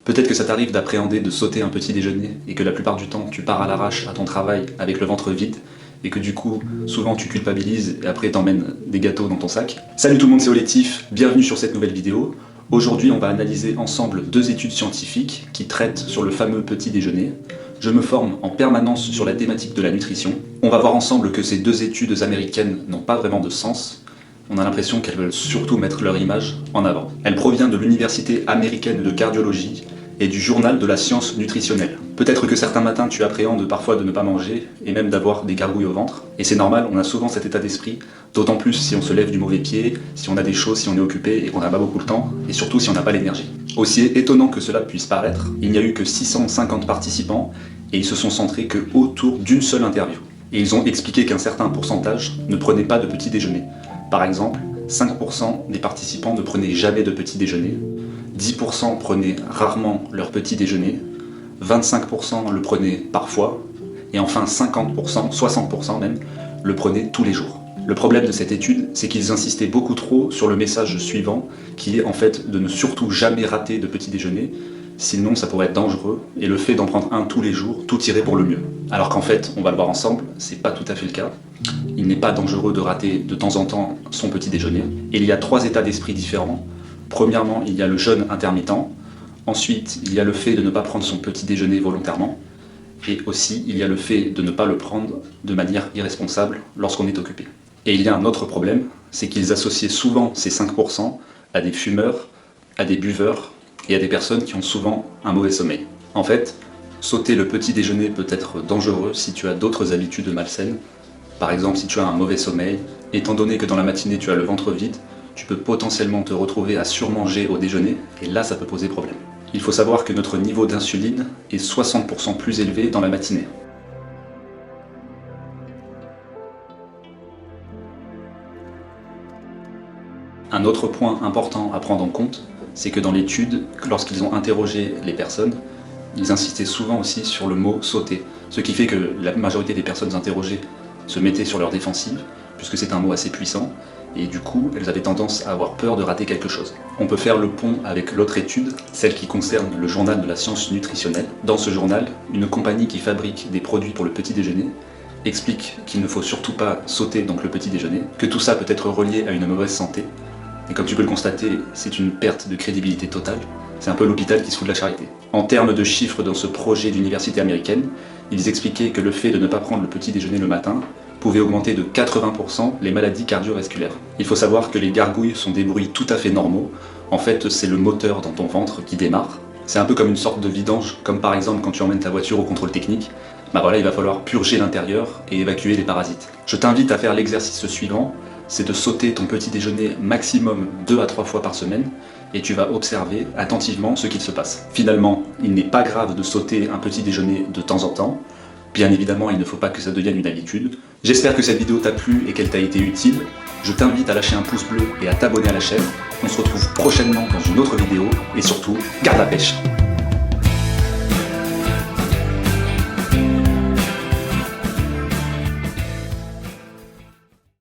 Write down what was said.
Peut-être que ça t'arrive d'appréhender de sauter un petit déjeuner et que la plupart du temps tu pars à l'arrache à ton travail avec le ventre vide et que du coup souvent tu culpabilises et après t'emmènes des gâteaux dans ton sac. Salut tout le monde, c'est Olectif, bienvenue sur cette nouvelle vidéo. Aujourd'hui on va analyser ensemble deux études scientifiques qui traitent sur le fameux petit déjeuner. Je me forme en permanence sur la thématique de la nutrition. On va voir ensemble que ces deux études américaines n'ont pas vraiment de sens. On a l'impression qu'elles veulent surtout mettre leur image en avant. Elle provient de l'Université américaine de cardiologie et du journal de la science nutritionnelle. Peut-être que certains matins tu appréhendes parfois de ne pas manger et même d'avoir des gargouilles au ventre. Et c'est normal, on a souvent cet état d'esprit, d'autant plus si on se lève du mauvais pied, si on a des choses, si on est occupé et qu'on n'a pas beaucoup de temps, et surtout si on n'a pas l'énergie. Aussi étonnant que cela puisse paraître, il n'y a eu que 650 participants et ils se sont centrés que autour d'une seule interview. Et ils ont expliqué qu'un certain pourcentage ne prenait pas de petit déjeuner. Par exemple, 5% des participants ne prenaient jamais de petit déjeuner, 10% prenaient rarement leur petit déjeuner, 25% le prenaient parfois, et enfin 50%, 60% même, le prenaient tous les jours. Le problème de cette étude, c'est qu'ils insistaient beaucoup trop sur le message suivant, qui est en fait de ne surtout jamais rater de petit déjeuner, sinon ça pourrait être dangereux, et le fait d'en prendre un tous les jours, tout irait pour le mieux. Alors qu'en fait, on va le voir ensemble, c'est pas tout à fait le cas. Il n'est pas dangereux de rater de temps en temps son petit déjeuner. Et il y a trois états d'esprit différents. Premièrement, il y a le jeûne intermittent. Ensuite, il y a le fait de ne pas prendre son petit déjeuner volontairement. Et aussi, il y a le fait de ne pas le prendre de manière irresponsable lorsqu'on est occupé. Et il y a un autre problème, c'est qu'ils associaient souvent ces 5% à des fumeurs, à des buveurs et à des personnes qui ont souvent un mauvais sommeil. En fait, sauter le petit déjeuner peut être dangereux si tu as d'autres habitudes malsaines. Par exemple, si tu as un mauvais sommeil, étant donné que dans la matinée tu as le ventre vide, tu peux potentiellement te retrouver à surmanger au déjeuner, et là ça peut poser problème. Il faut savoir que notre niveau d'insuline est 60% plus élevé dans la matinée. Un autre point important à prendre en compte, c'est que dans l'étude, lorsqu'ils ont interrogé les personnes, ils insistaient souvent aussi sur le mot « sauter », ce qui fait que la majorité des personnes interrogées se mettaient sur leur défensive, puisque c'est un mot assez puissant, et du coup, elles avaient tendance à avoir peur de rater quelque chose. On peut faire le pont avec l'autre étude, celle qui concerne le journal de la science nutritionnelle. Dans ce journal, une compagnie qui fabrique des produits pour le petit déjeuner explique qu'il ne faut surtout pas sauter donc le petit déjeuner, que tout ça peut être relié à une mauvaise santé, et comme tu peux le constater, c'est une perte de crédibilité totale. C'est un peu l'hôpital qui se fout de la charité. En termes de chiffres dans ce projet d'université américaine, ils expliquaient que le fait de ne pas prendre le petit déjeuner le matin pouvait augmenter de 80% les maladies cardiovasculaires. Il faut savoir que les gargouilles sont des bruits tout à fait normaux. En fait, c'est le moteur dans ton ventre qui démarre. C'est un peu comme une sorte de vidange, comme par exemple quand tu emmènes ta voiture au contrôle technique. Bah voilà, il va falloir purger l'intérieur et évacuer les parasites. Je t'invite à faire l'exercice suivant, c'est de sauter ton petit déjeuner maximum 2 à 3 fois par semaine, et tu vas observer attentivement ce qu'il se passe. Finalement, il n'est pas grave de sauter un petit déjeuner de temps en temps. Bien évidemment, il ne faut pas que ça devienne une habitude. J'espère que cette vidéo t'a plu et qu'elle t'a été utile. Je t'invite à lâcher un pouce bleu et à t'abonner à la chaîne. On se retrouve prochainement dans une autre vidéo, et surtout, garde la pêche!